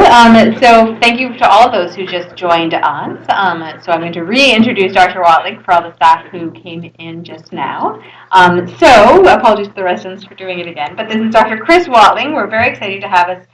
So thank you to all of those who just joined us. So I'm going to reintroduce Dr. Watling for all the staff who came in just now. So apologies to the residents for doing it again, but this is Dr. Chris Watling. We're very excited to have us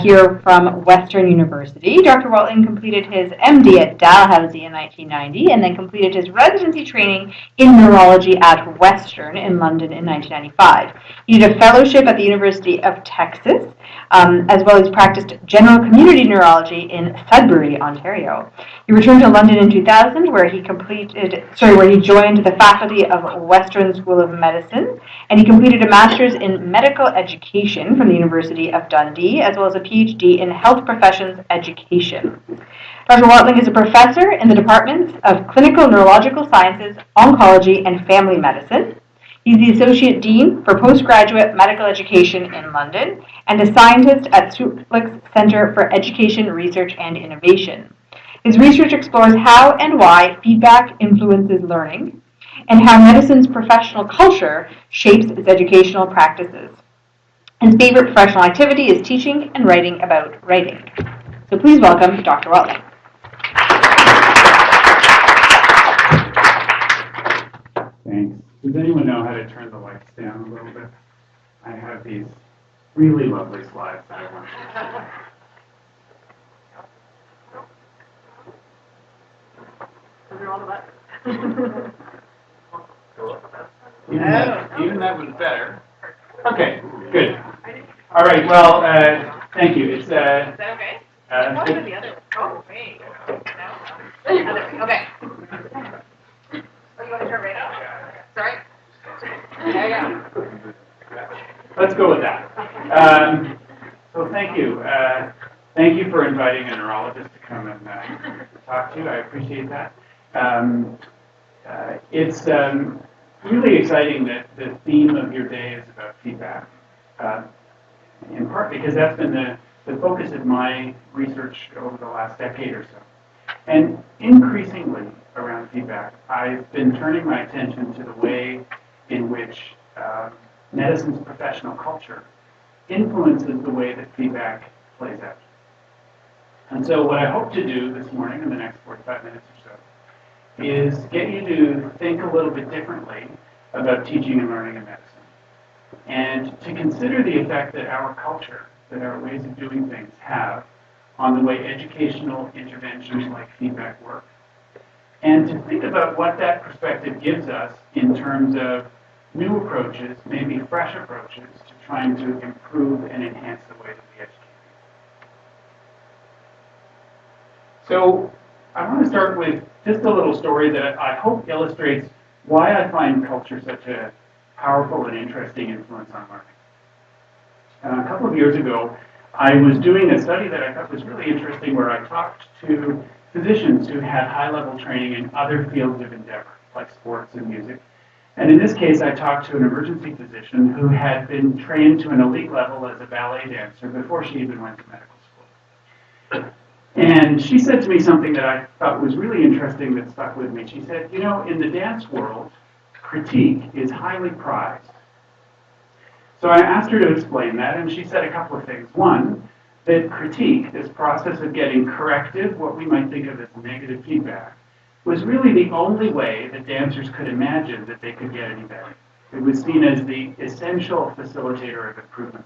here from Western University. Dr. Watling completed his MD at Dalhousie in 1990 and then completed his residency training in neurology at Western in London in 1995. He did a fellowship at the University of Texas, as well as practiced general community neurology in Sudbury, Ontario. He returned to London in 2000, where he joined the faculty of Western School of Medicine, and he completed a master's in medical education from the University of Dundee, as well as a PhD in health professions education. Dr. Watling is a professor in the departments of clinical neurological sciences, oncology, and family medicine. He's the Associate Dean for Postgraduate Medical Education in London and a scientist at Suplex Center for Education, Research, and Innovation. His research explores how and why feedback influences learning and how medicine's professional culture shapes its educational practices. His favorite professional activity is teaching and writing about writing. So please welcome Dr. Watling. Thanks. Does anyone know how to turn the lights down a little bit? I have these really lovely slides that I want to even that was better. Okay, good. All right, well, thank you. Is that okay? What are the other? Oh, wait. No. Okay. Oh, you want to turn right up? Sorry? There you go. Let's go with that. So thank you. Thank you for inviting a neurologist to come and talk to you. I appreciate that. It's really exciting that the theme of your day is about feedback, in part because that's been the focus of my research over the last decade or so. And increasingly around feedback, I've been turning my attention to the way in which medicine's professional culture influences the way that feedback plays out. And so what I hope to do this morning in the next 45 minutes or so is get you to think a little bit differently about teaching and learning in medicine, and to consider the effect that our culture, that our ways of doing things have on the way educational interventions like feedback work, and to think about what that perspective gives us in terms of new approaches, maybe fresh approaches, to trying to improve and enhance the way that we educate. So I want to start with just a little story that I hope illustrates why I find culture such a powerful and interesting influence on learning. A couple of years ago, I was doing a study that I thought was really interesting, where I talked to physicians who had high-level training in other fields of endeavor, like sports and music. And in this case, I talked to an emergency physician who had been trained to an elite level as a ballet dancer before she even went to medical school. And she said to me something that I thought was really interesting that stuck with me. She said, you know, in the dance world, critique is highly prized. So I asked her to explain that, and she said a couple of things. One, that critique, this process of getting corrective, what we might think of as negative feedback, was really the only way that dancers could imagine that they could get any better. It was seen as the essential facilitator of improvement.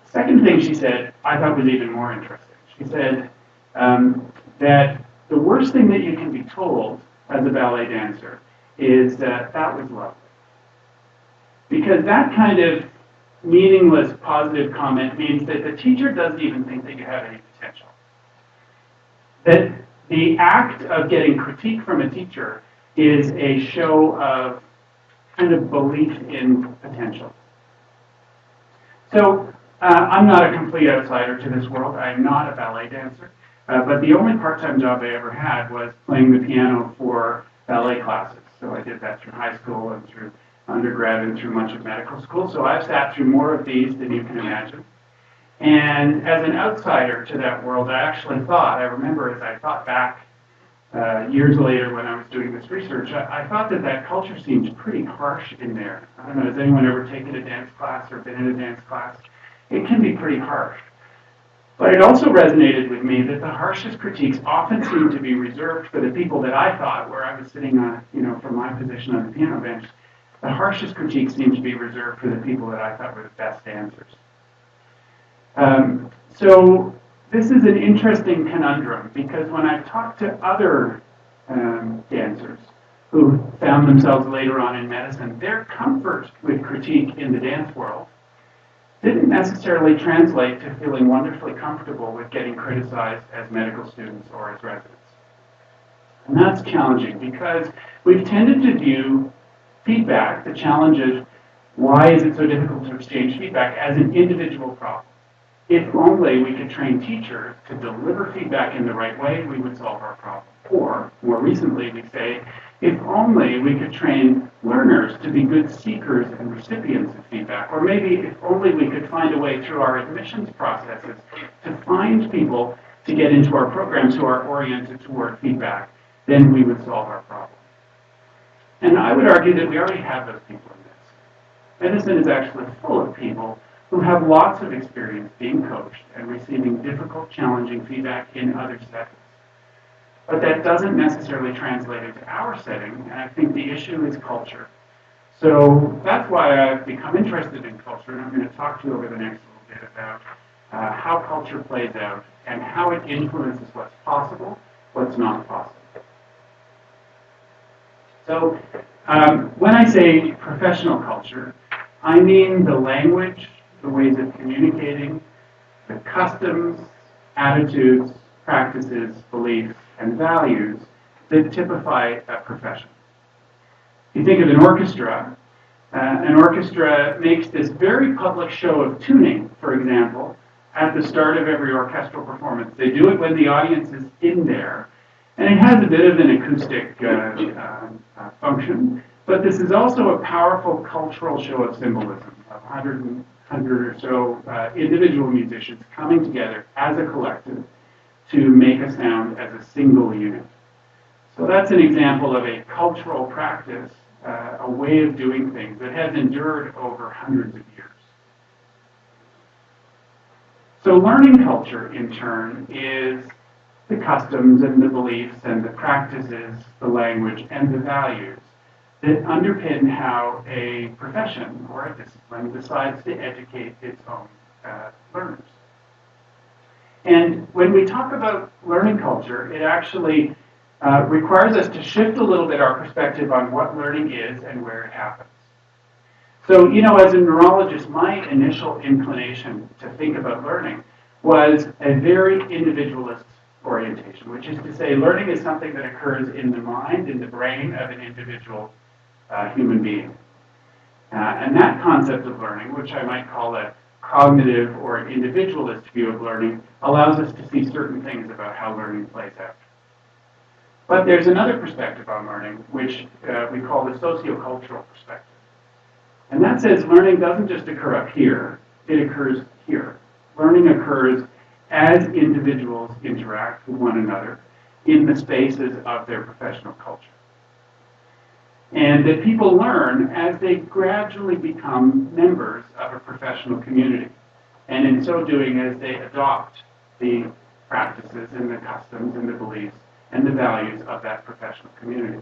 Second thing she said, I thought was even more interesting. She said that the worst thing that you can be told as a ballet dancer is that was lovely. Because that kind of meaningless positive comment means that the teacher doesn't even think that you have any potential. That the act of getting critique from a teacher is a show of kind of belief in potential. So I'm not a complete outsider to this world. I'm not a ballet dancer, but the only part-time job I ever had was playing the piano for ballet classes. So I did that through high school and through undergrad and through much of medical school. So I've sat through more of these than you can imagine. And as an outsider to that world, I remember as I thought back years later when I was doing this research, I thought that culture seemed pretty harsh in there. I don't know, has anyone ever taken a dance class or been in a dance class? It can be pretty harsh. But But it also resonated with me that the harshest critiques often seemed to be reserved for the people that I thought, where I was sitting on, from my position on the piano bench, the harshest critiques seemed to be reserved for the people that I thought were the best dancers. So this is an interesting conundrum, because when I've talked to other dancers who found themselves later on in medicine, their comfort with critique in the dance world didn't necessarily translate to feeling wonderfully comfortable with getting criticized as medical students or as residents. And that's challenging, because we've tended to view feedback, the challenge of why is it so difficult to exchange feedback, as an individual problem. If only we could train teachers to deliver feedback in the right way, we would solve our problem. Or, more recently, we say, if only we could train learners to be good seekers and recipients of feedback. Or maybe if only we could find a way through our admissions processes to find people to get into our programs who are oriented toward feedback, then we would solve our problem. And I would argue that we already have those people in this. Medicine is actually full of people who have lots of experience being coached and receiving difficult, challenging feedback in other settings. But that doesn't necessarily translate into our setting, and I think the issue is culture. So that's why I've become interested in culture, and I'm going to talk to you over the next little bit about how culture plays out and how it influences what's possible, what's not possible. So when I say professional culture, I mean the language, the ways of communicating, the customs, attitudes, practices, beliefs, and values that typify a profession. If you think of an orchestra makes this very public show of tuning, for example, at the start of every orchestral performance. They do it when the audience is in there, and it has a bit of an acoustic function, but this is also a powerful cultural show of symbolism of 100 or so individual musicians coming together as a collective to make a sound as a single unit. So that's an example of a cultural practice, a way of doing things that has endured over hundreds of years. So learning culture, in turn, is the customs and the beliefs and the practices, the language, and the values that underpin how a profession or a discipline decides to educate its own learners. And when we talk about learning culture, it actually requires us to shift a little bit our perspective on what learning is and where it happens. So, as a neurologist, my initial inclination to think about learning was a very individualist orientation, which is to say learning is something that occurs in the mind, in the brain of an individual human being. And that concept of learning, which I might call a cognitive or an individualist view of learning, allows us to see certain things about how learning plays out. But there's another perspective on learning, which we call the sociocultural perspective. And that says learning doesn't just occur up here, it occurs here. Learning occurs as individuals interact with one another in the spaces of their professional culture. And that people learn as they gradually become members of a professional community. And in so doing, as they adopt the practices and the customs and the beliefs and the values of that professional community.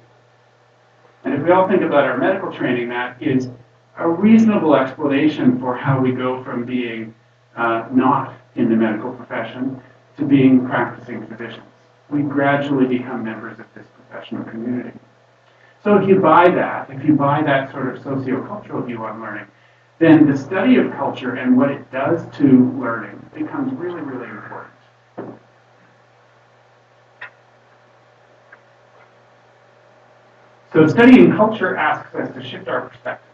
And if we all think about our medical training, that is a reasonable explanation for how we go from being not in the medical profession to being practicing physicians. We gradually become members of this professional community. So if you buy that sort of sociocultural view on learning, then the study of culture and what it does to learning becomes really, really important. So studying culture asks us to shift our perspective.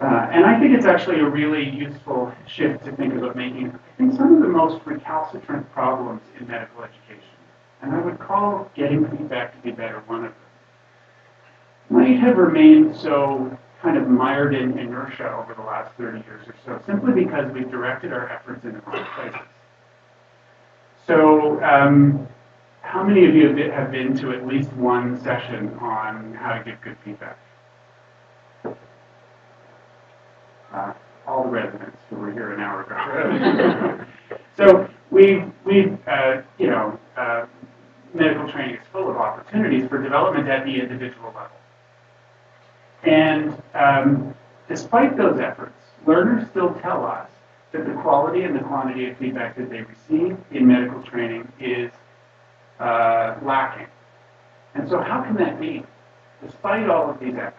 And I think it's actually a really useful shift to think about making, I think, some of the most recalcitrant problems in medical education. And I would call getting feedback to be better one of them. Might have remained so kind of mired in inertia over the last 30 years or so, simply because we've directed our efforts in the wrong places. So how many of you have been to at least one session on how to give good feedback? All the residents who were here an hour ago. So medical training is full of opportunities for development at the individual level. And despite those efforts, learners still tell us that the quality and the quantity of feedback that they receive in medical training is lacking. And so how can that be, despite all of these efforts?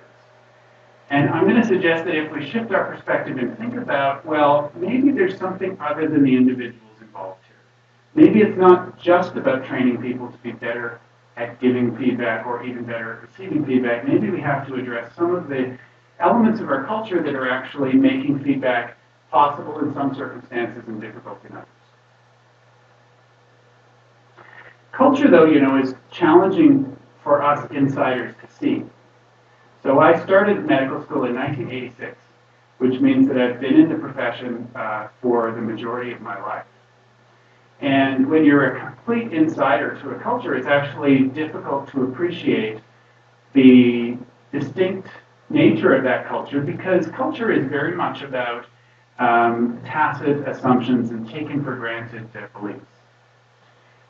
And I'm going to suggest that if we shift our perspective and think about, well, maybe there's something other than the individuals involved here. Maybe it's not just about training people to be better at giving feedback or even better at receiving feedback. Maybe we have to address some of the elements of our culture that are actually making feedback possible in some circumstances and difficult in others. Culture, though, is challenging for us insiders to see. So I started medical school in 1986, which means that I've been in the profession for the majority of my life. And when you're a complete insider to a culture, it's actually difficult to appreciate the distinct nature of that culture, because culture is very much about tacit assumptions and taken for granted beliefs.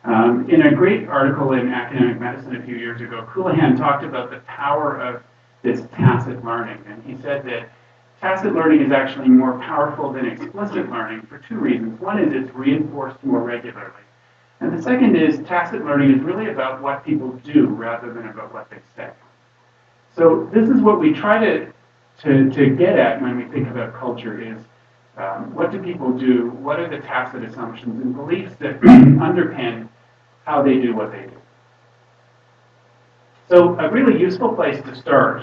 In a great article in Academic Medicine a few years ago, Coulihan talked about the power of this tacit learning. And he said that tacit learning is actually more powerful than explicit learning for two reasons. One is it's reinforced more regularly. And the second is tacit learning is really about what people do rather than about what they say. So this is what we try to get at when we think about culture is what do people do? What are the tacit assumptions and beliefs that underpin how they do what they do? So a really useful place to start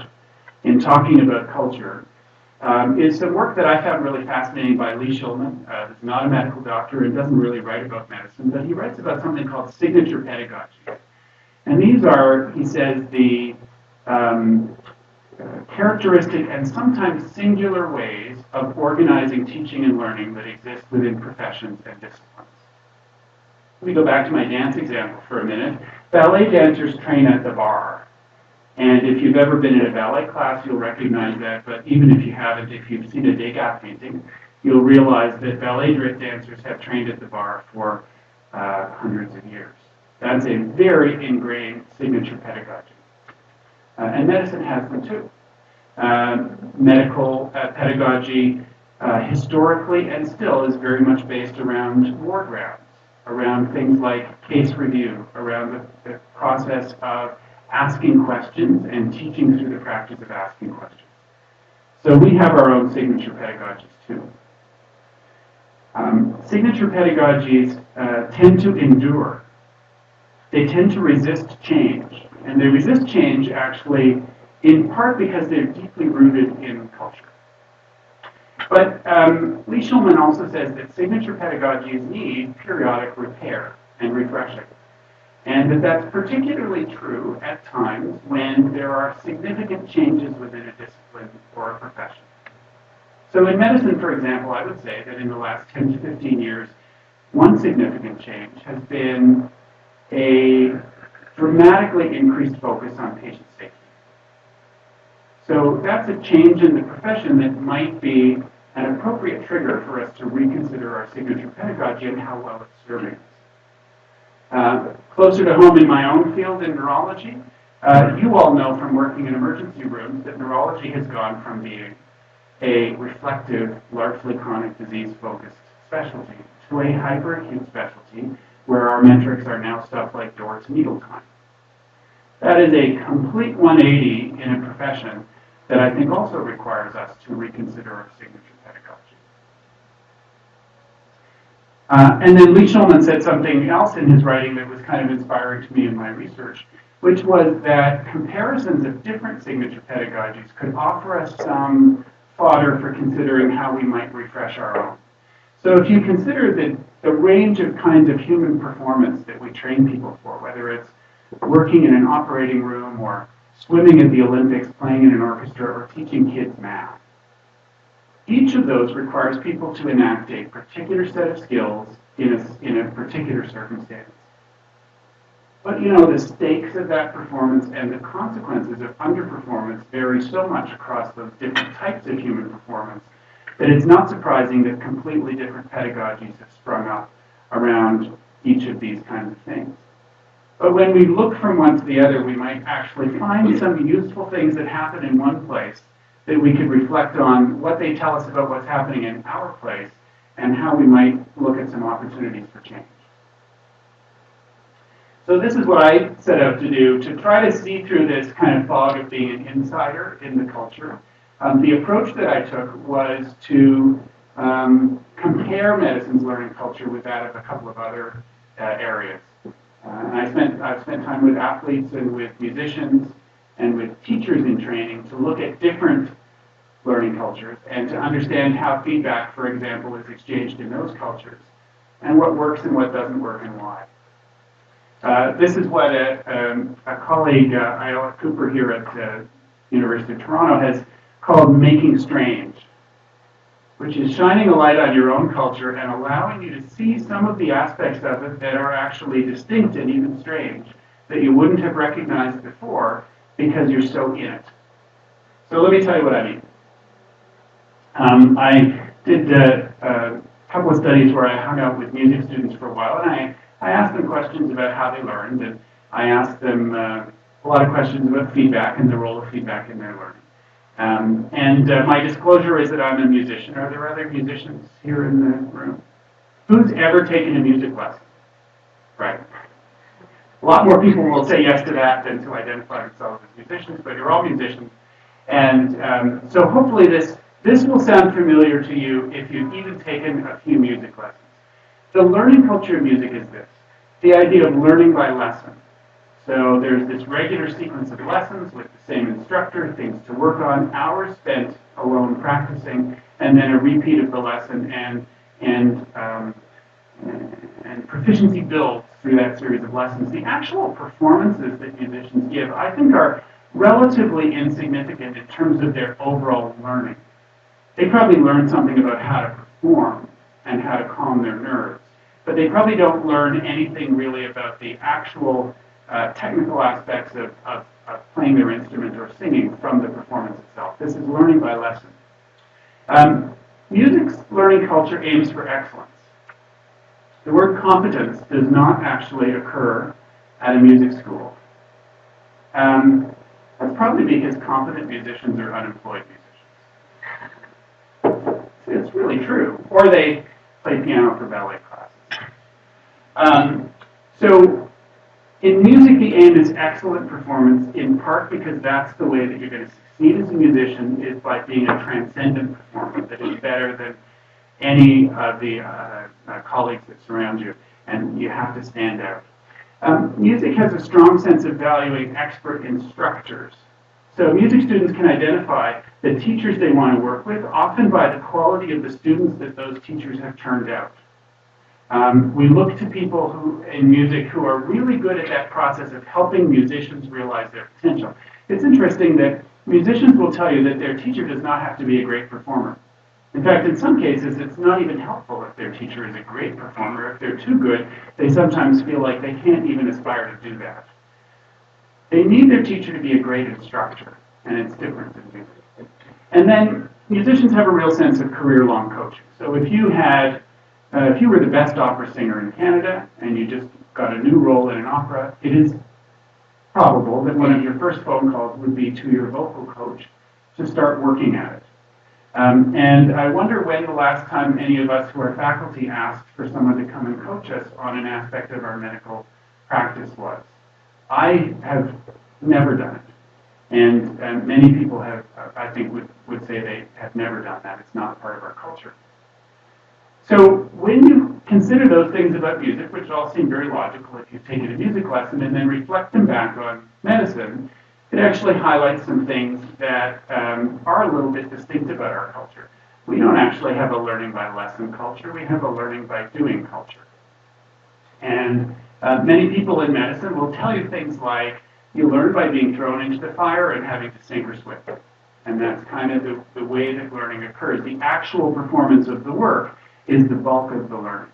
in talking about culture is some work that I found really fascinating by Lee Shulman. He's not a medical doctor and doesn't really write about medicine, but he writes about something called signature pedagogy. And these are, he says, the characteristic and sometimes singular ways of organizing teaching and learning that exist within professions and disciplines. Let me go back to my dance example for a minute. Ballet dancers train at the bar. And if you've ever been in a ballet class, you'll recognize that. But even if you haven't, if you've seen a Degas painting, you'll realize that ballet dancers have trained at the bar for hundreds of years. That's a very ingrained signature pedagogy. And medicine has them too. Medical pedagogy historically and still is very much based around ward rounds, around things like case review, around the process of asking questions and teaching through the practice of asking questions. So we have our own signature pedagogies too. Signature pedagogies tend to endure. They tend to resist change. And they resist change actually in part because they're deeply rooted in culture. But Lee Shulman also says that signature pedagogies need periodic repair and refreshing. And that that's particularly true at times when there are significant changes within a discipline or a profession. So in medicine, for example, I would say that in the last 10 to 15 years, one significant change has been a dramatically increased focus on patient safety. So that's a change in the profession that might be an appropriate trigger for us to reconsider our signature pedagogy and how well it's serving us. Closer to home in my own field in neurology, you all know from working in emergency rooms that neurology has gone from being a reflective, largely chronic disease-focused specialty to a hyperacute specialty where our metrics are now stuff like door to needle time. That is a complete 180 in a profession that I think also requires us to reconsider our signature pedagogy. And then Lee Shulman said something else in his writing that was kind of inspiring to me in my research, which was that comparisons of different signature pedagogies could offer us some fodder for considering how we might refresh our own. So if you consider the range of kinds of human performance that we train people for, whether it's working in an operating room or swimming at the Olympics, playing in an orchestra, or teaching kids math, each of those requires people to enact a particular set of skills in a particular circumstance. But the stakes of that performance and the consequences of underperformance vary so much across those different types of human performance that it's not surprising that completely different pedagogies have sprung up around each of these kinds of things. But when we look from one to the other, we might actually find some useful things that happen in one place that we could reflect on what they tell us about what's happening in our place and how we might look at some opportunities for change. So this is what I set out to do, to try to see through this kind of fog of being an insider in the culture. The approach that I took was to compare medicine's learning culture with that of a couple of other areas. And I've spent time with athletes and with musicians and with teachers in training to look at different learning cultures and to understand how feedback, for example, is exchanged in those cultures and what works and what doesn't work and why. This is what a colleague, Iowa Cooper here at the University of Toronto, has called making strange, which is shining a light on your own culture and allowing you to see some of the aspects of it that are actually distinct and even strange that you wouldn't have recognized before because you're so in it. So let me tell you what I mean. I did a couple of studies where I hung out with music students for a while, and I asked them questions about how they learned, and I asked them a lot of questions about feedback and the role of feedback in their learning. My disclosure is that I'm a musician. Are there other musicians here in the room? Who's ever taken a music lesson? Right. A lot more people will say yes to that than to identify themselves as musicians, but you're all musicians. And so hopefully this will sound familiar to you if you've even taken a few music lessons. The learning culture of music is this, the idea of learning by lesson. So there's this regular sequence of lessons with the same instructor, things to work on, hours spent alone practicing, and then a repeat of the lesson and proficiency builds through that series of lessons. The actual performances that musicians give, I think, are relatively insignificant in terms of their overall learning. They probably learn something about how to perform and how to calm their nerves, but they probably don't learn anything really about the actual technical aspects of playing their instrument or singing from the performance itself. This is learning by lesson. Music's learning culture aims for excellence. The word competence does not actually occur at a music school. That's probably because competent musicians are unemployed musicians. It's really true. Or they play piano for ballet classes. So in music, the aim is excellent performance, in part because that's the way that you're going to succeed as a musician, is by being a transcendent performer that is better than any of the colleagues that surround you, and you have to stand out. Music has a strong sense of valuing expert instructors. So music students can identify the teachers they want to work with, often by the quality of the students that those teachers have turned out. We look to people who, in music, who are really good at that process of helping musicians realize their potential. It's interesting that musicians will tell you that their teacher does not have to be a great performer. In fact, in some cases, it's not even helpful if their teacher is a great performer. If they're too good, they sometimes feel like they can't even aspire to do that. They need their teacher to be a great instructor, and it's different in music. And then musicians have a real sense of career-long coaching. So if you were the best opera singer in Canada and you just got a new role in an opera, it is probable that one of your first phone calls would be to your vocal coach to start working at it. And I wonder when the last time any of us who are faculty asked for someone to come and coach us on an aspect of our medical practice was. I have never done it. And many people have, I think, would say they have never done that. It's not part of our culture. So when you consider those things about music, which all seem very logical if you've taken a music lesson, and then reflect them back on medicine, it actually highlights some things that are a little bit distinct about our culture. We don't actually have a learning by lesson culture. We have a learning by doing culture. And many people in medicine will tell you things like, you learn by being thrown into the fire and having to sink or swim. And that's kind of the way that learning occurs. The actual performance of the work is the bulk of the learning.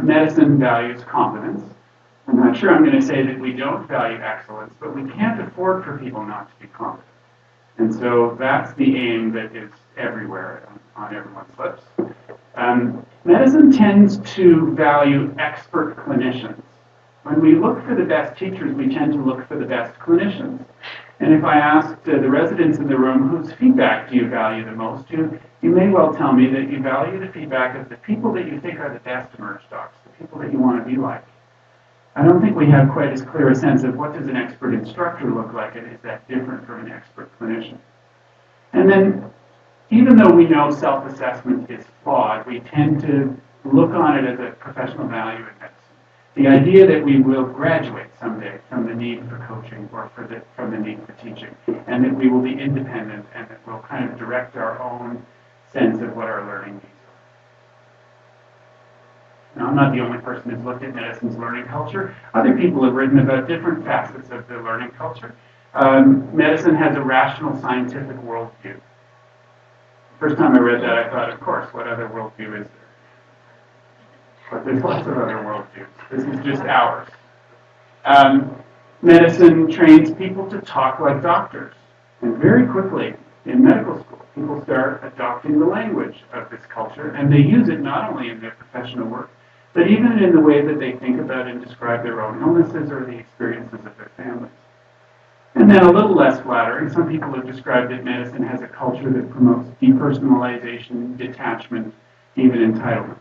Medicine values competence. I'm not sure I'm going to say that we don't value excellence, but we can't afford for people not to be competent. And so that's the aim that is everywhere on everyone's lips. Medicine tends to value expert clinicians. When we look for the best teachers, we tend to look for the best clinicians. And if I asked the residents in the room, whose feedback do you value the most, you may well tell me that you value the feedback of the people that you think are the best emerge docs, the people that you want to be like. I don't think we have quite as clear a sense of what does an expert instructor look like, and is that different from an expert clinician. And then, even though we know self-assessment is flawed, we tend to look on it as a professional value in medicine. The idea that we will graduate someday from the need for coaching or from the need for teaching, and that we will be independent and that we'll kind of direct our own sense of what our learning needs are. Now, I'm not the only person who's looked at medicine's learning culture. Other people have written about different facets of the learning culture. Medicine has a rational scientific worldview. First time I read that, I thought, of course, what other worldview is there? But there's lots of other worldviews. This is just ours. Medicine trains people to talk like doctors. And very quickly, in medical school, people start adopting the language of this culture, and they use it not only in their professional work, but even in the way that they think about and describe their own illnesses or the experiences of their families. And then a little less flattering, some people have described that medicine has a culture that promotes depersonalization, detachment, even entitlement.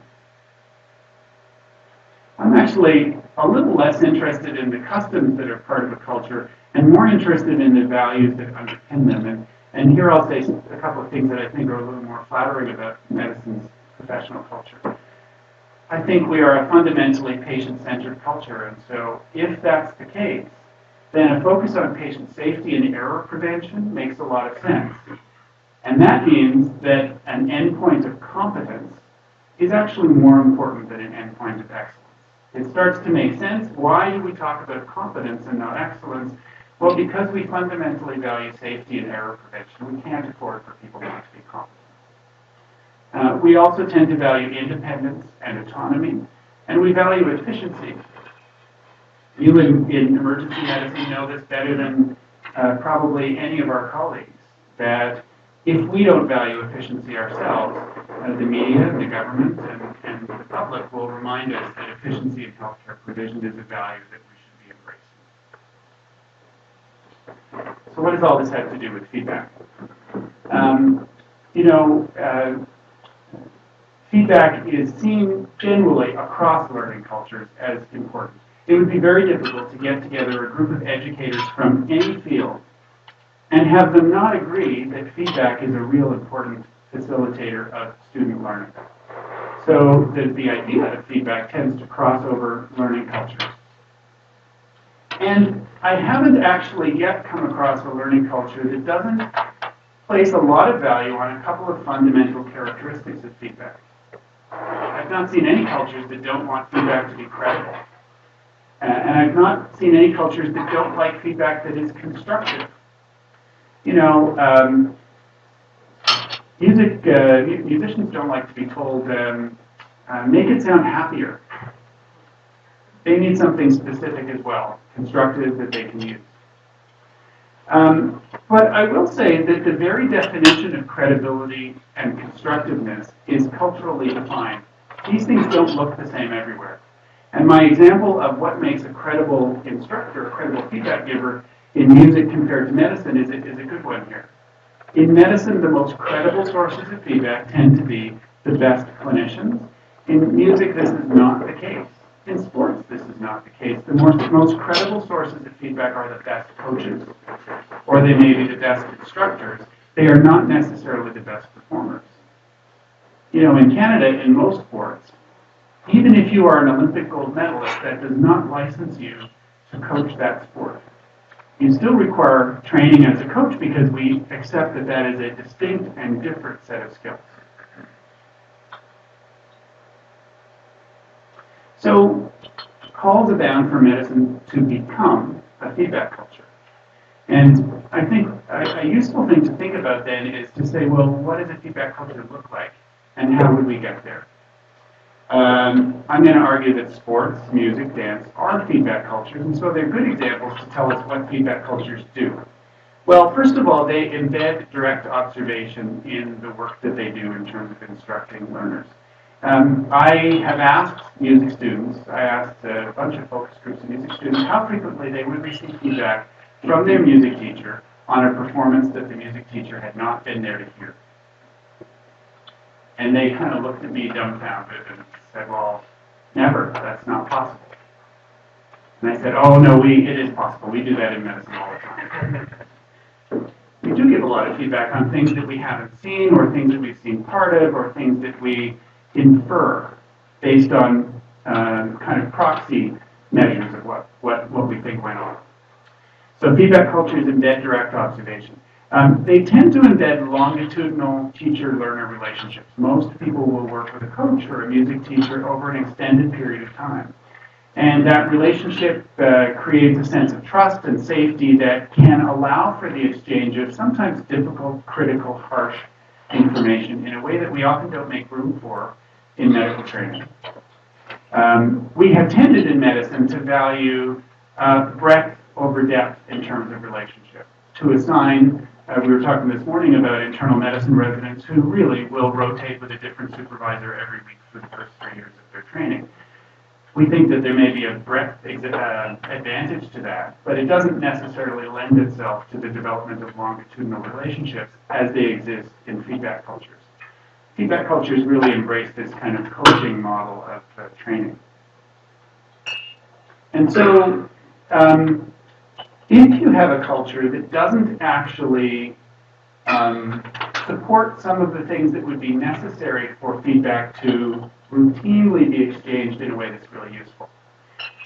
I'm actually a little less interested in the customs that are part of a culture and more interested in the values that underpin them. And here I'll say a couple of things that I think are a little more flattering about medicine's professional culture. I think we are a fundamentally patient-centered culture, and so if that's the case, then a focus on patient safety and error prevention makes a lot of sense. And that means that an endpoint of competence is actually more important than an endpoint of excellence. It starts to make sense. Why do we talk about competence and not excellence? Well, because we fundamentally value safety and error prevention. We can't afford for people not to be competent. We also tend to value independence and autonomy, and we value efficiency. You in emergency medicine know this better than probably any of our colleagues, that if we don't value efficiency ourselves, the media, the government, and the public will remind us that efficiency in healthcare provision is a value that we should be embracing. So what does all this have to do with feedback? Feedback is seen generally across learning cultures as important. It would be very difficult to get together a group of educators from any field and have them not agree that feedback is a real important facilitator of student learning. So the idea of feedback tends to cross over learning cultures. And I haven't actually yet come across a learning culture that doesn't place a lot of value on a couple of fundamental characteristics of feedback. I've not seen any cultures that don't want feedback to be credible. And I've not seen any cultures that don't like feedback that is constructive. Musicians don't like to be told, make it sound happier. They need something specific as well, constructive that they can use. But I will say that the very definition of credibility and constructiveness is culturally defined. These things don't look the same everywhere. And my example of what makes a credible instructor, a credible feedback giver in music compared to medicine is a good one here. In medicine, the most credible sources of feedback tend to be the best clinicians. In music, this is not the case. In sports, this is not the case. The most credible sources of feedback are the best coaches, or they may be the best instructors. They are not necessarily the best performers. In Canada, in most sports, even if you are an Olympic gold medalist, that does not license you to coach that sport. You still require training as a coach because we accept that that is a distinct and different set of skills. So, calls abound for medicine to become a feedback culture. And I think a useful thing to think about then is to say, well, what does a feedback culture look like? And how would we get there? I'm going to argue that sports, music, dance are feedback cultures, and so they're good examples to tell us what feedback cultures do. Well, first of all, they embed direct observation in the work that they do in terms of instructing learners. I have asked music students, I asked a bunch of focus groups of music students how frequently they would receive feedback from their music teacher on a performance that the music teacher had not been there to hear. And they kind of looked at me dumbfounded and said, well, never, that's not possible. And I said, oh no, it is possible. We do that in medicine all the time. We do give a lot of feedback on things that we haven't seen, or things that we've seen part of, or things that we infer based on kind of proxy measures of what we think went on. So feedback cultures embed direct observation. They tend to embed longitudinal teacher-learner relationships. Most people will work with a coach or a music teacher over an extended period of time. And that relationship creates a sense of trust and safety that can allow for the exchange of sometimes difficult, critical, harsh information in a way that we often don't make room for in medical training. We have tended in medicine to value breadth over depth in terms of relationship, to assign, we were talking this morning about internal medicine residents who really will rotate with a different supervisor every week for the first 3 years of their training. We think that there may be a breadth advantage to that, but it doesn't necessarily lend itself to the development of longitudinal relationships as they exist in feedback cultures. Feedback cultures really embrace this kind of coaching model of training. And so, if you have a culture that doesn't actually support some of the things that would be necessary for feedback to routinely be exchanged in a way that's really useful.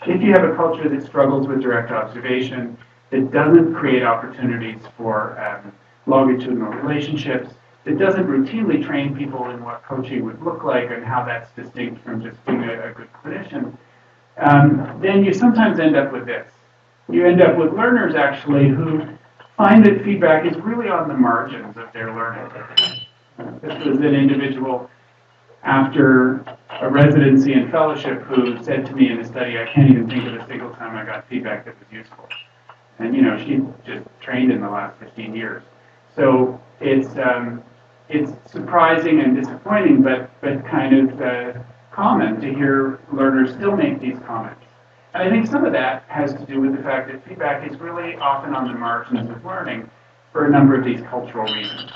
If you have a culture that struggles with direct observation, that doesn't create opportunities for longitudinal relationships, that doesn't routinely train people in what coaching would look like and how that's distinct from just being a good clinician, then you sometimes end up with this. You end up with learners actually who find that feedback is really on the margins of their learning. This was an individual after a residency and fellowship who said to me in the study, I can't even think of a single time I got feedback that was useful. And she just trained in the last 15 years. So it's surprising and disappointing, but kind of common to hear learners still make these comments. And I think some of that has to do with the fact that feedback is really often on the margins of learning for a number of these cultural reasons.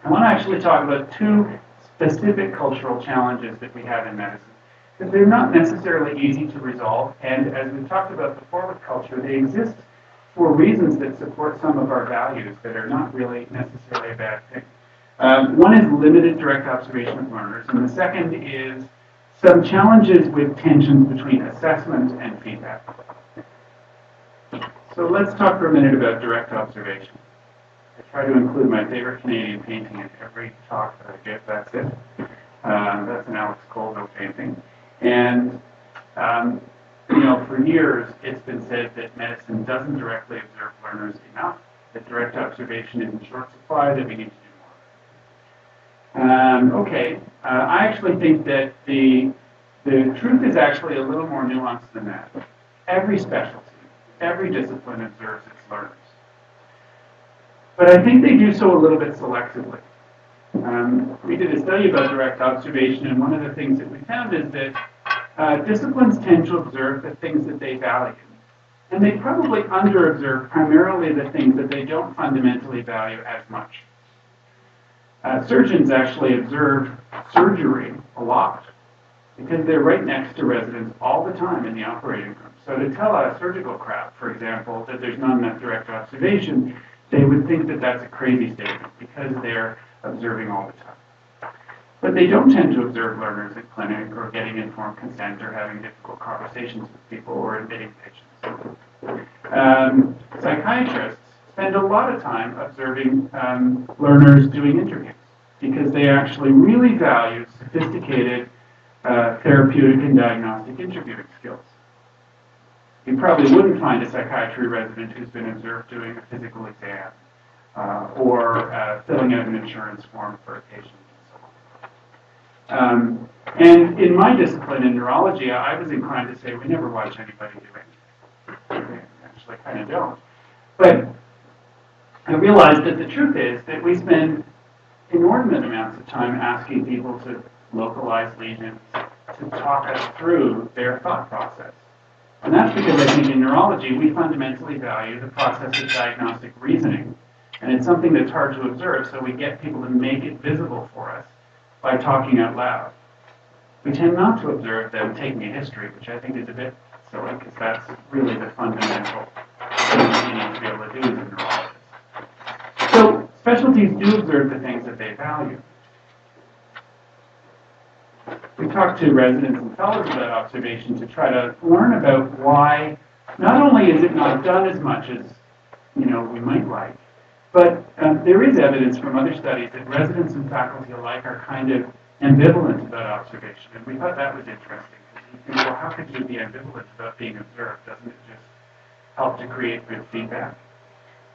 I want to actually talk about two specific cultural challenges that we have in medicine, because they're not necessarily easy to resolve, and as we've talked about before with culture, they exist for reasons that support some of our values that are not really necessarily a bad thing. One is limited direct observation of learners, and the second is some challenges with tensions between assessment and feedback. So let's talk for a minute about direct observation. I try to include my favorite Canadian painting in every talk that I give. That's it. That's an Alex Colville painting. And, for years, it's been said that medicine doesn't directly observe learners enough, that direct observation is in short supply, that we need to do more. I actually think that the truth is actually a little more nuanced than that. Every specialty, every discipline observes its learners. But I think they do so a little bit selectively. We did a study about direct observation, and one of the things that we found is that disciplines tend to observe the things that they value. And they probably under-observe primarily the things that they don't fundamentally value as much. Surgeons actually observe surgery a lot because they're right next to residents all the time in the operating room. So to tell a surgical crowd, for example, that there's not enough direct observation, they would think that that's a crazy statement because they're observing all the time. But they don't tend to observe learners in clinic or getting informed consent or having difficult conversations with people or admitting patients. Psychiatrists spend a lot of time observing learners doing interviews because they actually really value sophisticated therapeutic and diagnostic interviewing skills. You probably wouldn't find a psychiatry resident who's been observed doing a physical exam or filling out an insurance form for a patient and so on. And in my discipline in neurology, I was inclined to say we never watch anybody do anything. Actually, I kind of don't. But I realized that the truth is that we spend inordinate amounts of time asking people to localize lesions, to talk us through their thought process. And that's because I think in neurology, we fundamentally value the process of diagnostic reasoning. And it's something that's hard to observe, so we get people to make it visible for us by talking out loud. We tend not to observe them taking a history, which I think is a bit silly, because that's really the fundamental thing that you need to be able to do as a neurologist. So specialties do observe the things that they value. We talked to residents and fellows about observation to try to learn about why not only is it not done as much as we might like, but there is evidence from other studies that residents and faculty alike are kind of ambivalent about observation, and we thought that was interesting. You think, well, how could you be ambivalent about being observed? Doesn't it just help to create good feedback?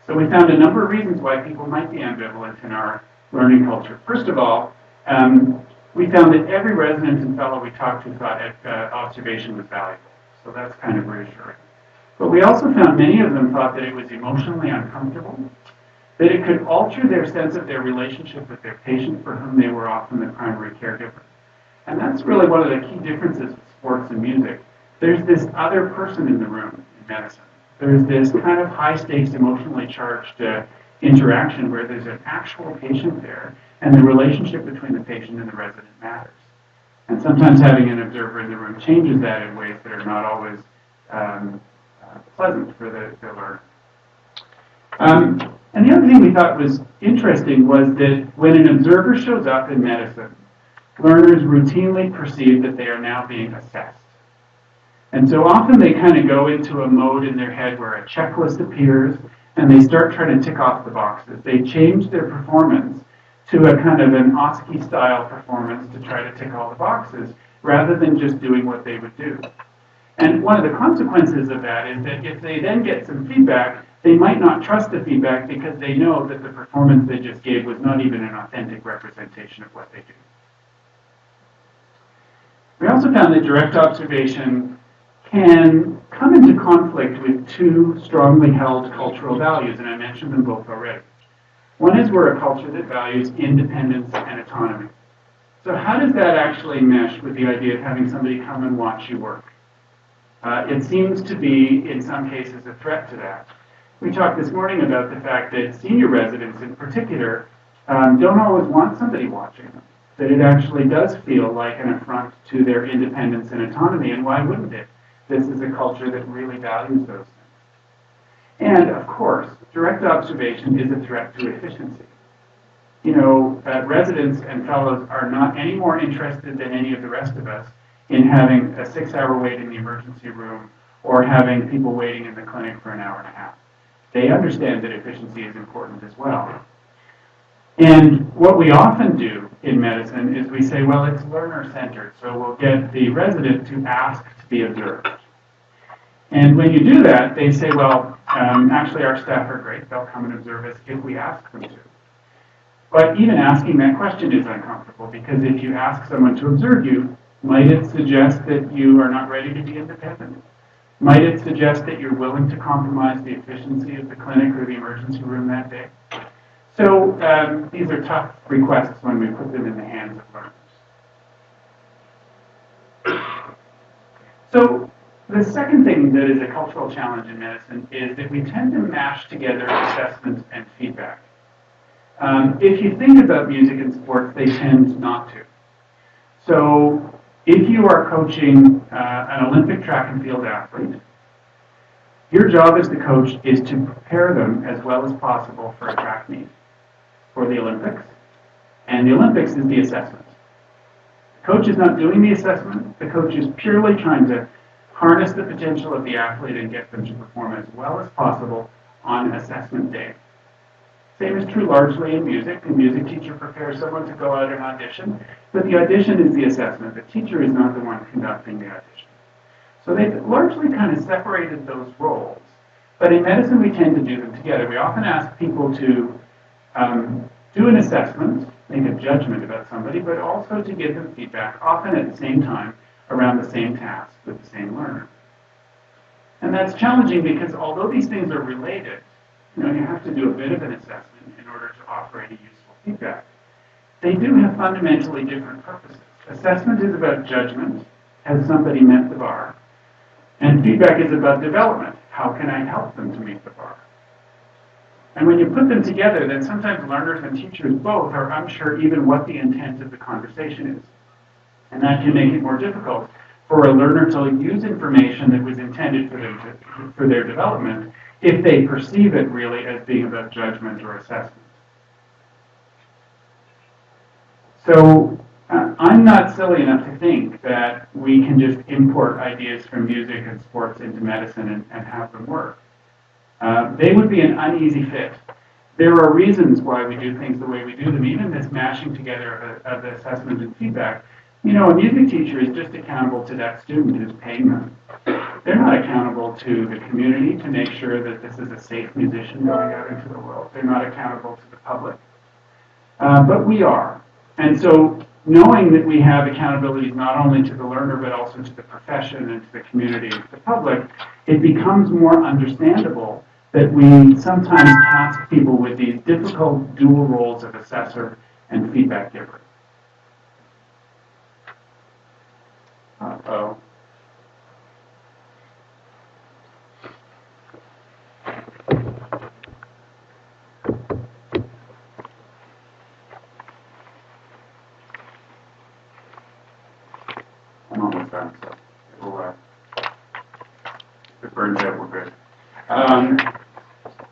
So we found a number of reasons why people might be ambivalent in our learning culture. First of all, we found that every resident and fellow we talked to thought observation was valuable. So that's kind of reassuring. But we also found many of them thought that it was emotionally uncomfortable, that it could alter their sense of their relationship with their patient for whom they were often the primary caregiver. And that's really one of the key differences with sports and music. There's this other person in the room in medicine. There's this kind of high-stakes, emotionally charged interaction where there's an actual patient there, and the relationship between the patient and the resident matters. And sometimes having an observer in the room changes that in ways that are not always pleasant for the learner. And the other thing we thought was interesting was that when an observer shows up in medicine, learners routinely perceive that they are now being assessed. And so often they kind of go into a mode in their head where a checklist appears and they start trying to tick off the boxes. They change their performance to a kind of an Oski-style performance to try to tick all the boxes rather than just doing what they would do. And one of the consequences of that is that if they then get some feedback, they might not trust the feedback because they know that the performance they just gave was not even an authentic representation of what they do. We also found that direct observation can come into conflict with two strongly held cultural values, and I mentioned them both already. One is we're a culture that values independence and autonomy. So how does that actually mesh with the idea of having somebody come and watch you work? It seems to be, in some cases, a threat to that. We talked this morning about the fact that senior residents in particular don't always want somebody watching them, that it actually does feel like an affront to their independence and autonomy, and why wouldn't it? This is a culture that really values those things. And, of course, direct observation is a threat to efficiency. Residents and fellows are not any more interested than any of the rest of us in having a 6-hour wait in the emergency room or having people waiting in the clinic for an hour and a half. They understand that efficiency is important as well. And what we often do in medicine is we say, well, it's learner-centered, so we'll get the resident to ask to be observed. And when you do that, they say, well, actually our staff are great, they'll come and observe us if we ask them to. But even asking that question is uncomfortable, because if you ask someone to observe you, might it suggest that you are not ready to be independent? Might it suggest that you're willing to compromise the efficiency of the clinic or the emergency room that day? So these are tough requests when we put them in the hands of learners. So the second thing that is a cultural challenge in medicine is that we tend to mash together assessment and feedback. If you think about music and sports, they tend not to. So if you are coaching an Olympic track and field athlete, your job as the coach is to prepare them as well as possible for a track meet, for the Olympics. And the Olympics is the assessment. The coach is not doing the assessment. The coach is purely trying to harness the potential of the athlete and get them to perform as well as possible on assessment day. Same is true largely in music. The music teacher prepares someone to go out and audition, but the audition is the assessment. The teacher is not the one conducting the audition. So they've largely kind of separated those roles. But in medicine, we tend to do them together. We often ask people to do an assessment, make a judgment about somebody, but also to give them feedback, often at the same time, around the same task with the same learner. And that's challenging because although these things are related, you have to do a bit of an assessment in order to offer any useful feedback. they do have fundamentally different purposes. Assessment is about judgment. Has somebody met the bar? And feedback is about development. How can I help them to meet the bar? And when you put them together, then sometimes learners and teachers both are unsure even what the intent of the conversation is. And that can make it more difficult for a learner to use information that was intended for their development if they perceive it really as being about judgment or assessment. So I'm not silly enough to think that we can just import ideas from music and sports into medicine and have them work. They would be an uneasy fit. There are reasons why we do things the way we do them, even this mashing together of assessment and feedback. You know, a music teacher is just accountable to that student who's paying them. They're not accountable to the community to make sure that this is a safe musician going out into the world. They're not accountable to the public. But we are. And so knowing that we have accountabilities not only to the learner but also to the profession and to the community and to the public, it becomes more understandable that we sometimes task people with these difficult dual roles of assessor and feedback giver. Uh-oh. I'm almost done, so if it burns out, we're good.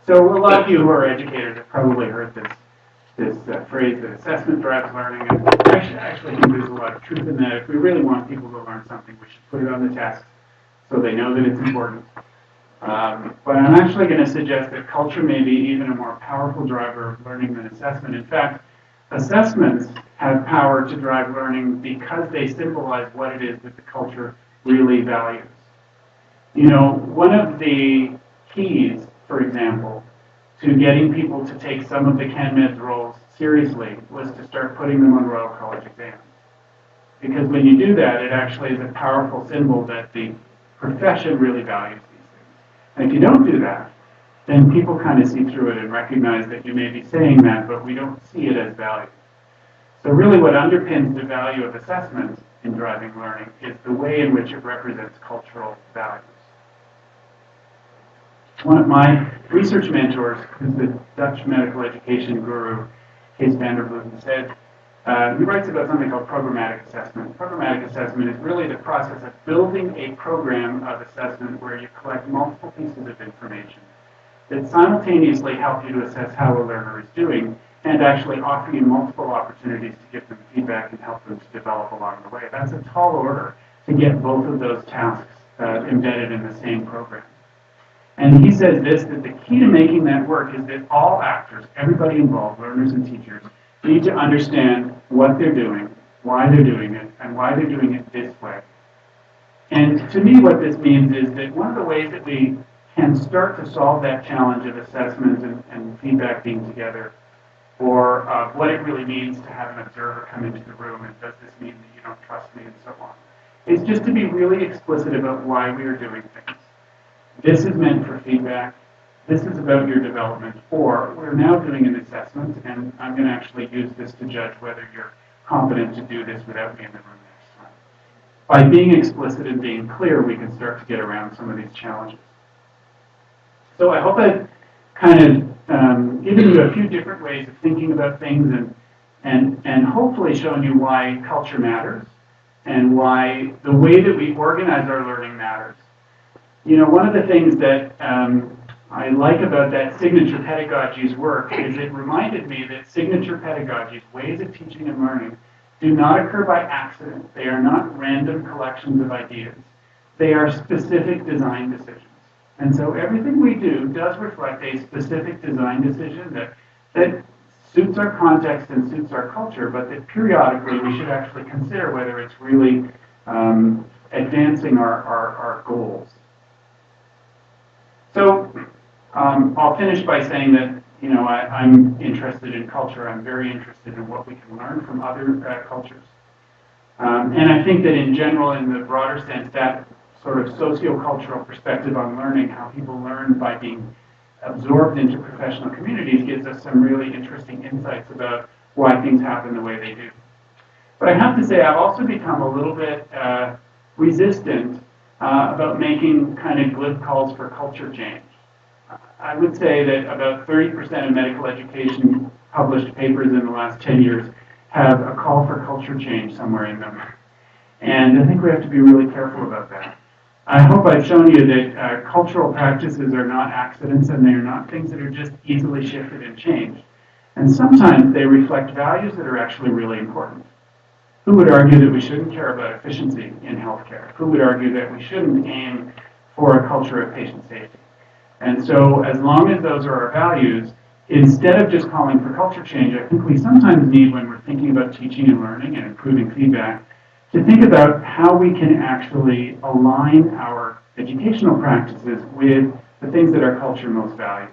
So a lot of you who are educators have probably heard this phrase that assessment drives learning, and I actually think there's a lot of truth in that. If we really want people to learn something, we should put it on the test so they know that it's important. But I'm actually going to suggest that culture may be even a more powerful driver of learning than assessment. In fact, assessments have power to drive learning because they symbolize what it is that the culture really values. You know, one of the keys, for example, to getting people to take some of the CanMeds roles seriously was to start putting them on Royal College exams. Because when you do that, it actually is a powerful symbol that the profession really values these things. And if you don't do that, then people kind of see through it and recognize that you may be saying that, but we don't see it as value. So really what underpins the value of assessment in driving learning is the way in which it represents cultural values. One of my research mentors, who's the Dutch medical education guru, Kees van der Vleuten, said, he writes about something called programmatic assessment. Programmatic assessment is really the process of building a program of assessment where you collect multiple pieces of information that simultaneously help you to assess how a learner is doing and actually offer you multiple opportunities to give them feedback and help them to develop along the way. That's a tall order to get both of those tasks embedded in the same program. And he says this, that the key to making that work is that all actors, everybody involved, learners and teachers, need to understand what they're doing, why they're doing it, and why they're doing it this way. And to me, what this means is that one of the ways that we can start to solve that challenge of assessment and feedback being together, or what it really means to have an observer come into the room, and does this mean that you don't trust me, and so on, is just to be really explicit about why we are doing things. This is meant for feedback. This is about your development. Or we're now doing an assessment, and I'm going to actually use this to judge whether you're competent to do this without me in the room next time. By being explicit and being clear, we can start to get around some of these challenges. So I hope I've kind of given you a few different ways of thinking about things and hopefully shown you why culture matters and why the way that we organize our learning matters. You know, one of the things that I like about that signature pedagogy's work is it reminded me that signature pedagogies, ways of teaching and learning, do not occur by accident. They are not random collections of ideas. They are specific design decisions. And so everything we do does reflect a specific design decision that suits our context and suits our culture, but that periodically we should actually consider whether it's really advancing our goals. So I'll finish by saying that, you know, I'm interested in culture. I'm very interested in what we can learn from other cultures. And I think that in general, in the broader sense, that sort of sociocultural perspective on learning, how people learn by being absorbed into professional communities, gives us some really interesting insights about why things happen the way they do. But I have to say, I've also become a little bit resistant about making kind of glib calls for culture change. I would say that about 30% of medical education published papers in the last 10 years have a call for culture change somewhere in them. And I think we have to be really careful about that. I hope I've shown you that cultural practices are not accidents and they're not things that are just easily shifted and changed. And sometimes they reflect values that are actually really important. Who would argue that we shouldn't care about efficiency in healthcare? Who would argue that we shouldn't aim for a culture of patient safety? And so as long as those are our values, instead of just calling for culture change, I think we sometimes need, when we're thinking about teaching and learning and improving feedback, to think about how we can actually align our educational practices with the things that our culture most values.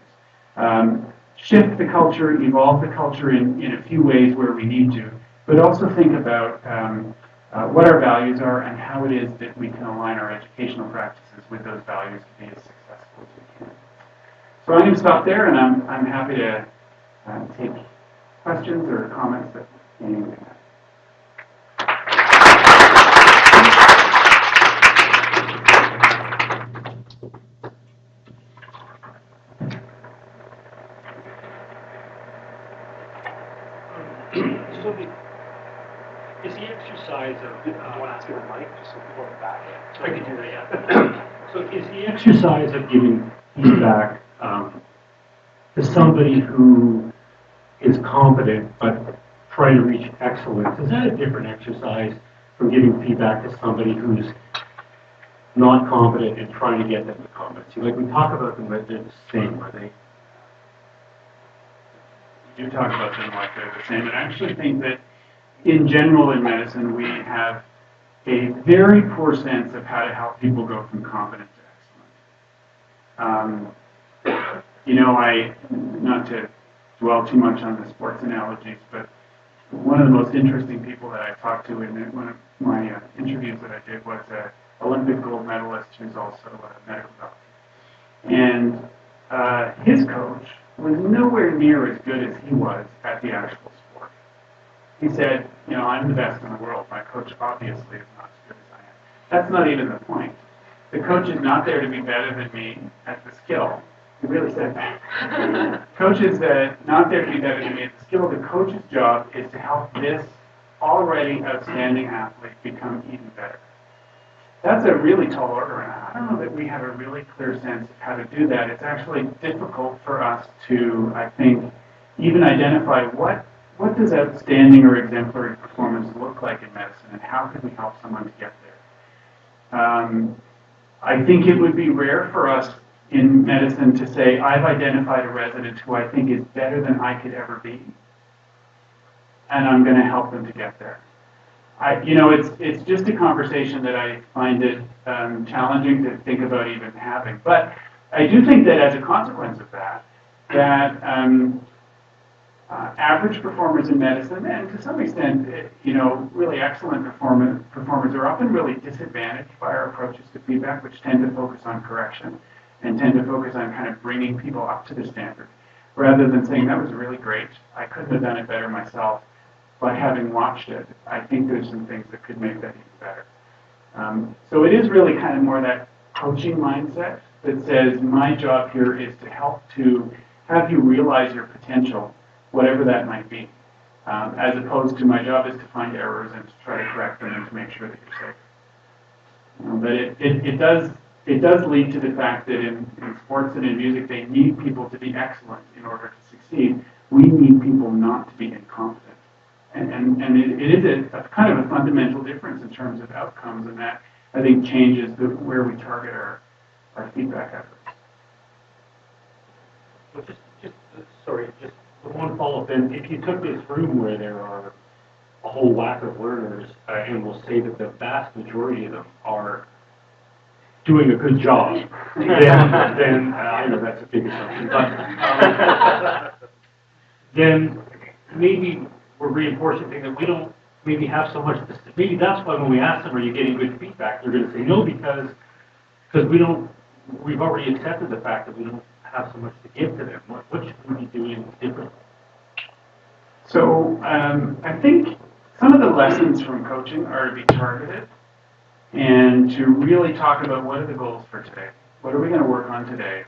Shift the culture, evolve the culture in a few ways where we need to, but also think about what our values are and how it is that we can align our educational practices with those values to be as successful as we can. So I'm going to stop there, and I'm happy to take questions or comments that anyone may have. So is the exercise of, I want to ask you the mic just so people are back. So I can do that, yeah. So is the exercise of giving feedback to somebody who is competent but trying to reach excellence, is that a different exercise from giving feedback to somebody who's not competent and trying to get them to competency? Like we talk about them, but they're the same, are they? You do talk about them like they're the same, and I actually think that in general in medicine we have a very poor sense of how to help people go from competent to excellent. Not to dwell too much on the sports analogies, but one of the most interesting people that I talked to in one of my interviews that I did was an Olympic gold medalist who's also a medical doctor. And his coach was nowhere near as good as he was at the actual sport. He said, I'm the best in the world. My coach obviously is not as good as I am. That's not even the point. The coach is not there to be better than me at the skill. He really said that. Coach is not there to be better than me at the skill. The coach's job is to help this already outstanding athlete become even better. That's a really tall order, and I don't know that we have a really clear sense of how to do that. It's actually difficult for us to, I think, even identify what does outstanding or exemplary performance look like in medicine, and how can we help someone to get there. I think it would be rare for us in medicine to say, I've identified a resident who I think is better than I could ever be, and I'm going to help them to get there. It's just a conversation that I find it challenging to think about even having. But I do think that as a consequence of that average performers in medicine, and to some extent, really excellent performers are often really disadvantaged by our approaches to feedback, which tend to focus on correction and tend to focus on kind of bringing people up to the standard, rather than saying, that was really great, I couldn't have done it better myself. But having watched it, I think there's some things that could make that even better. So it is really kind of more that coaching mindset that says, my job here is to help to have you realize your potential, whatever that might be, as opposed to my job is to find errors and to try to correct them and to make sure that you're safe. But it does lead to the fact that in sports and in music, they need people to be excellent in order to succeed. We need people not to be incompetent. And it is a kind of a fundamental difference in terms of outcomes, and that, I think, changes where we target our feedback efforts. Well, just one follow-up. And if you took this room where there are a whole whack of learners, and we'll say that the vast majority of them are doing a good job, then I know that's a big assumption, but then maybe we're reinforcing things that we don't maybe have so much. Maybe that's why when we ask them, are you getting good feedback, they're going to say no, because we've already accepted the fact that we don't have so much to give to them. What should we be doing differently? So I think some of the lessons from coaching are to be targeted and to really talk about what are the goals for today? What are we going to work on today?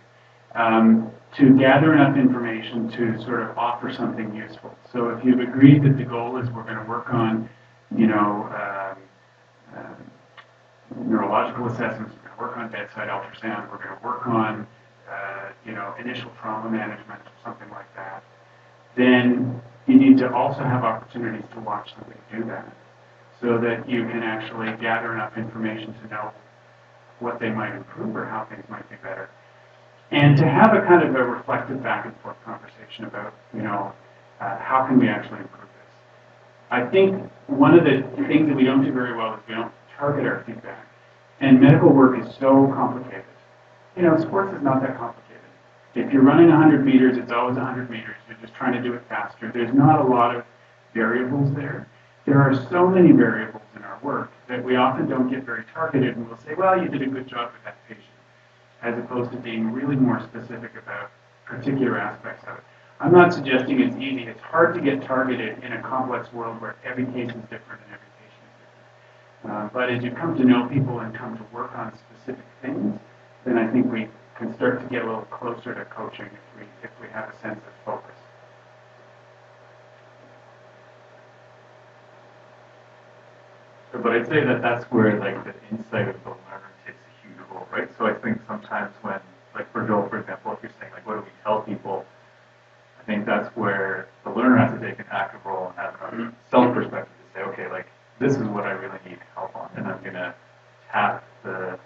To gather enough information to sort of offer something useful. So if you've agreed that the goal is we're going to work on, you know, neurological assessments, we're going to work on bedside ultrasound, we're going to work on, you know, initial trauma management or something like that, then you need to also have opportunities to watch somebody do that so that you can actually gather enough information to know what they might improve or how things might be better. And to have a kind of a reflective back and forth conversation about, you know, how can we actually improve this? I think one of the things that we don't do very well is we don't target our feedback. And medical work is so complicated. You know, sports is not that complicated. If you're running 100 meters, it's always 100 meters. You're just trying to do it faster. There's not a lot of variables there. There are so many variables in our work that we often don't get very targeted, and we'll say, well, you did a good job with that patient, as opposed to being really more specific about particular aspects of it. I'm not suggesting it's easy. It's hard to get targeted in a complex world where every case is different and every patient is different. But as you come to know people and come to work on specific things, then I think we can start to get a little closer to coaching if we have a sense of focus. But I'd say that that's where like the insight of the learner takes a huge role, right? So I think sometimes when, like for Joel, for example, if you're saying like, what do we tell people? I think that's where the learner has to take an active role and have a self-perspective to say, okay, like this is what I really need help on, and I'm gonna tap the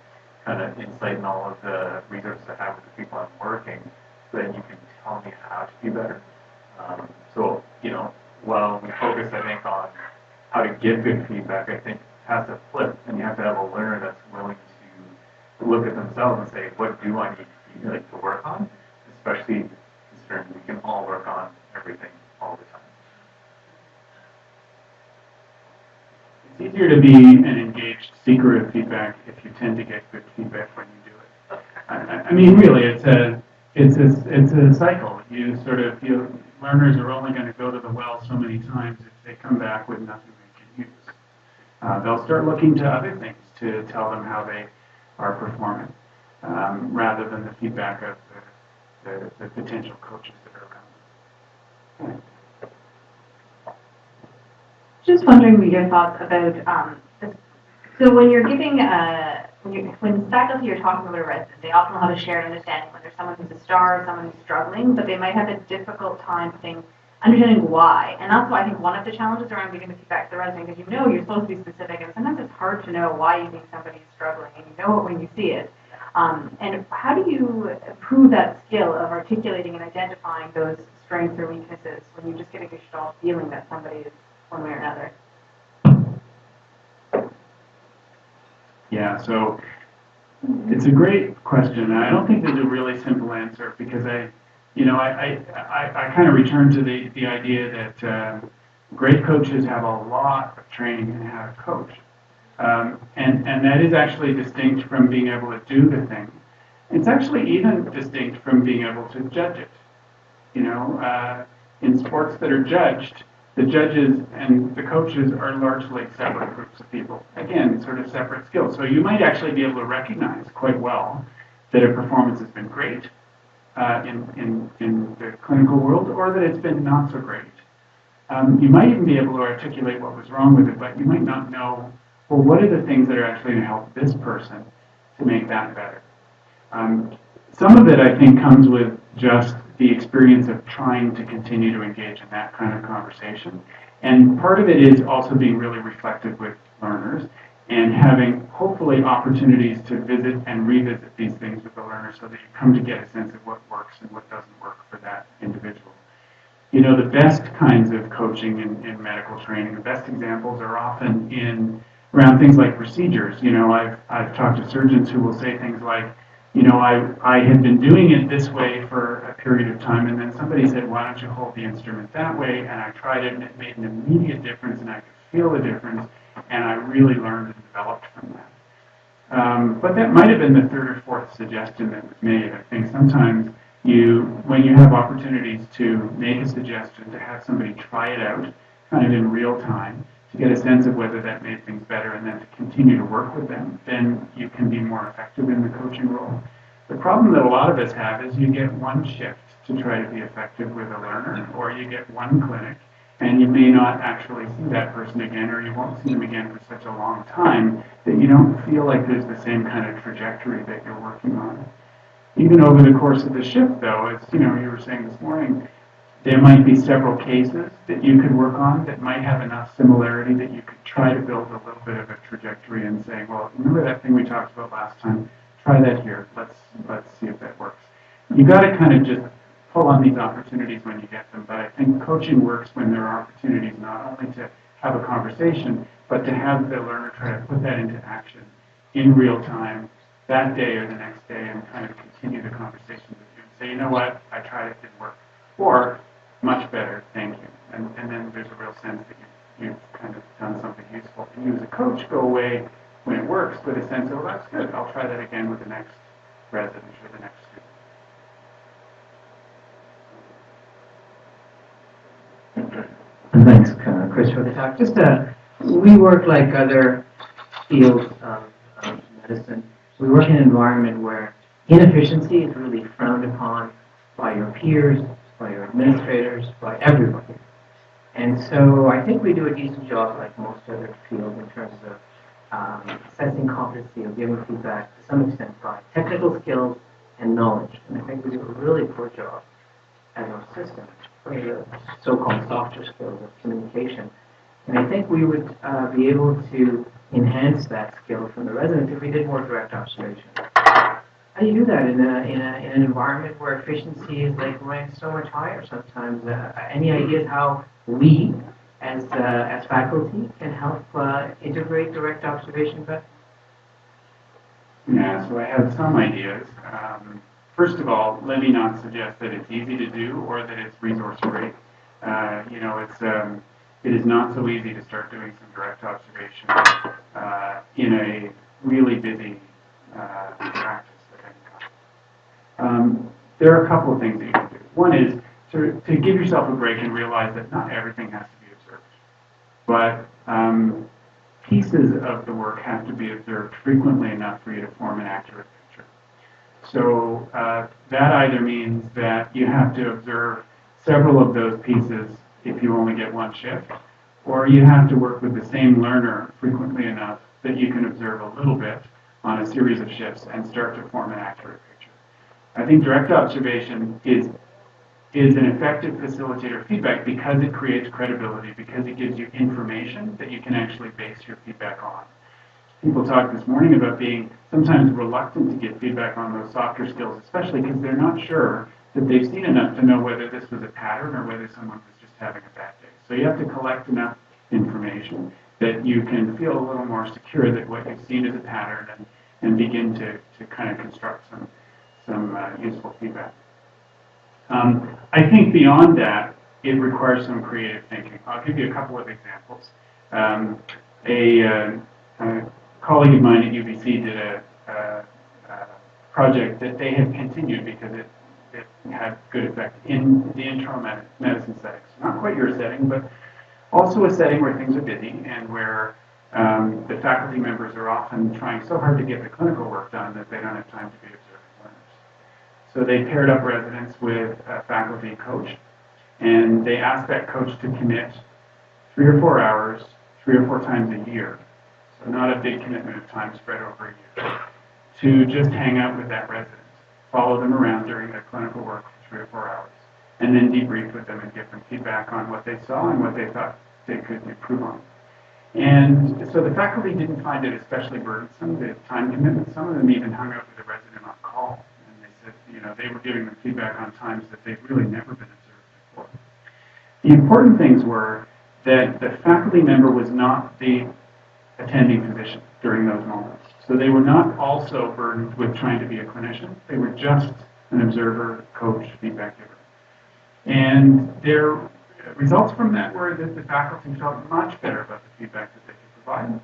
kind of insight and all of the resources I have with the people I'm working, so that you can tell me how to be better. So you know, while we focus, I think, on how to give good feedback, I think it has to flip, and you have to have a learner that's willing to look at themselves and say, what do I need to work on, especially considering we can all work on everything all the time. It's easier to be an engaged seeker of feedback if you tend to get good feedback when you do it. I mean, really, it's a cycle. You sort of learners are only going to go to the well so many times if they come back with nothing they can use. They'll start looking to other things to tell them how they are performing, rather than the feedback of the potential coaches that are around. Just wondering what your thoughts about, so when you're giving, when faculty are talking about a resident, they often have a shared understanding when there's someone who's a star, someone who's struggling, but they might have a difficult time understanding why. And that's why I think one of the challenges around giving the feedback to the resident, because you know you're supposed to be specific, and sometimes it's hard to know why you think somebody is struggling, and you know it when you see it. And how do you improve that skill of articulating and identifying those strengths or weaknesses when you just get a gestalt feeling that somebody is one way or another? Yeah, so it's a great question. I don't think there's a really simple answer because I kind of return to the idea that great coaches have a lot of training in how to coach. And that is actually distinct from being able to do the thing. It's actually even distinct from being able to judge it. You know, in sports that are judged, the judges and the coaches are largely separate groups of people. Again, sort of separate skills. So you might actually be able to recognize quite well that a performance has been great in the clinical world, or that it's been not so great. You might even be able to articulate what was wrong with it, but you might not know, well, what are the things that are actually going to help this person to make that better? Some of it, I think, comes with just the experience of trying to continue to engage in that kind of conversation. And part of it is also being really reflective with learners and having, hopefully, opportunities to visit and revisit these things with the learner so that you come to get a sense of what works and what doesn't work for that individual. You know, the best kinds of coaching in medical training, the best examples are often around things like procedures. You know, I've talked to surgeons who will say things like, you know, I had been doing it this way for a period of time, and then somebody said, why don't you hold the instrument that way? And I tried it, and it made an immediate difference, and I could feel the difference, and I really learned and developed from that. But that might have been the third or fourth suggestion that was made. I think sometimes When you have opportunities to make a suggestion, to have somebody try it out kind of in real time, to get a sense of whether that made things better and then to continue to work with them, then you can be more effective in the coaching role. The problem that a lot of us have is you get one shift to try to be effective with a learner, or you get one clinic, and you may not actually see that person again, or you won't see them again for such a long time that you don't feel like there's the same kind of trajectory that you're working on. Even over the course of the shift, though, as you were saying this morning, there might be several cases that you could work on that might have enough similarity that you could try to build a little bit of a trajectory and say, well, remember that thing we talked about last time? Try that here. Let's see if that works. You got to kind of just pull on these opportunities when you get them. But I think coaching works when there are opportunities not only to have a conversation, but to have the learner try to put that into action in real time that day or the next day and kind of continue the conversation with you and say, you know what, I tried, it didn't work. Or, much better, thank you. And then there's a real sense that you've kind of done something useful. And you as a coach go away when it works with a sense of, oh, that's good, I'll try that again with the next resident or the next student. Thanks, Chris, for the talk. Just we work like other fields of medicine. We work in an environment where inefficiency is really frowned upon by your peers, by your administrators, by everybody. And so I think we do a decent job, like most other fields, in terms of assessing competency or giving feedback to some extent by technical skills and knowledge. And I think we do a really poor job as our system for the so-called softer skills of communication. And I think we would be able to enhance that skill from the residents if we did more direct observation. How do you do that in an environment where efficiency is like ranked so much higher sometimes? Any ideas how we, as faculty, can help integrate direct observation better? Yeah, so I have some ideas. First of all, let me not suggest that it's easy to do or that it's resource free. It is not so easy to start doing some direct observation in a really busy practice. There are a couple of things that you can do. One is to give yourself a break and realize that not everything has to be observed. But pieces of the work have to be observed frequently enough for you to form an accurate picture. So that either means that you have to observe several of those pieces if you only get one shift, or you have to work with the same learner frequently enough that you can observe a little bit on a series of shifts and start to form an accurate picture. I think direct observation is an effective facilitator of feedback because it creates credibility, because it gives you information that you can actually base your feedback on. People talked this morning about being sometimes reluctant to get feedback on those softer skills, especially because they're not sure that they've seen enough to know whether this was a pattern or whether someone was just having a bad day. So you have to collect enough information that you can feel a little more secure that what you've seen is a pattern and begin to kind of construct some useful feedback. I think beyond that, it requires some creative thinking. I'll give you a couple of examples. A colleague of mine at UBC did a project that they have continued because it had good effect in the internal medicine settings. Not quite your setting, but also a setting where things are busy and where the faculty members are often trying so hard to get the clinical work done that they don't have time to be observing learners. So they paired up residents with a faculty coach, and they asked that coach to commit 3 or 4 hours, 3 or 4 times a year, so not a big commitment of time spread over a year, to just hang out with that resident, follow them around during their clinical work for 3 or 4 hours, and then debrief with them and give them feedback on what they saw and what they thought they could improve on. And so the faculty didn't find it especially burdensome, the time commitment. Some of them even hung out with the resident on call, and they said, they were giving them feedback on times that they'd really never been observed before. The important things were that the faculty member was not the attending physician during those moments. So they were not also burdened with trying to be a clinician. They were just an observer, coach, feedback giver. And their results from that were that the faculty felt much better about the feedback that they could provide.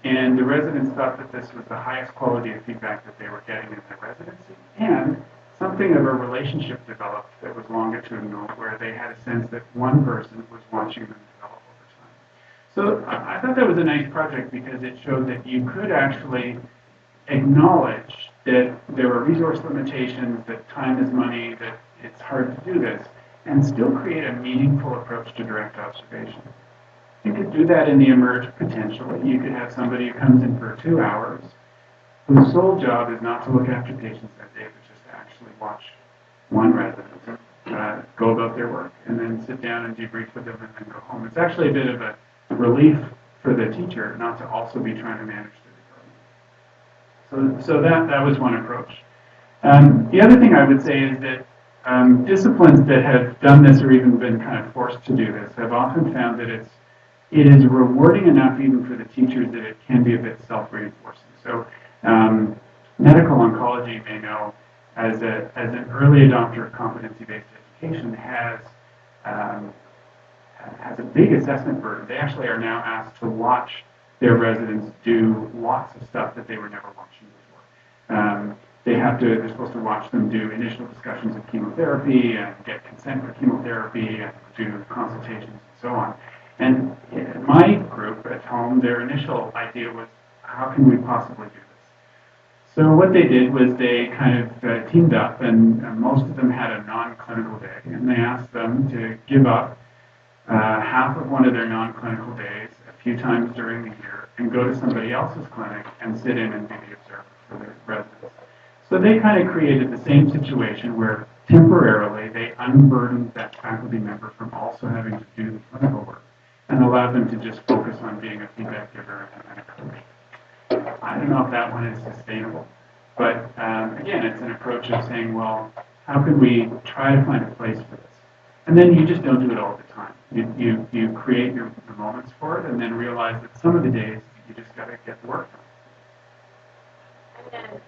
And the residents thought that this was the highest quality of feedback that they were getting in their residency. And something of a relationship developed that was longitudinal, where they had a sense that one person was watching them develop over time. So I thought that was a nice project because it showed that you could actually acknowledge that there are resource limitations, that time is money, that it's hard to do this, and still create a meaningful approach to direct observation. You could do that in the emerge potentially. You could have somebody who comes in for 2 hours, whose sole job is not to look after patients that day, but just to actually watch one resident go about their work, and then sit down and debrief with them and then go home. It's actually a bit of a relief for the teacher not to also be trying to manage the department. So that was one approach. The other thing I would say is that disciplines that have done this or even been kind of forced to do this have often found that it is rewarding enough even for the teachers that it can be a bit self-reinforcing. So medical oncology may know as an early adopter of competency-based education has a big assessment burden. They actually are now asked to watch their residents do lots of stuff that they were never watching before. They're supposed to watch them do initial discussions of chemotherapy and get consent for chemotherapy and do consultations and so on. And in my group at home, their initial idea was, how can we possibly do this? So what they did was they kind of teamed up, and most of them had a non-clinical day, and they asked them to give up half of one of their non-clinical days a few times during the year and go to somebody else's clinic and sit in and be the observer for their residents. So they kind of created the same situation where temporarily they unburdened that faculty member from also having to do the clinical work and allowed them to just focus on being a feedback giver and a coach. I don't know if that one is sustainable, but again, it's an approach of saying, well, how can we try to find a place for this? And then you just don't do it all the time. You create the moments for it, and then realize that some of the days you just got to get the work done. And then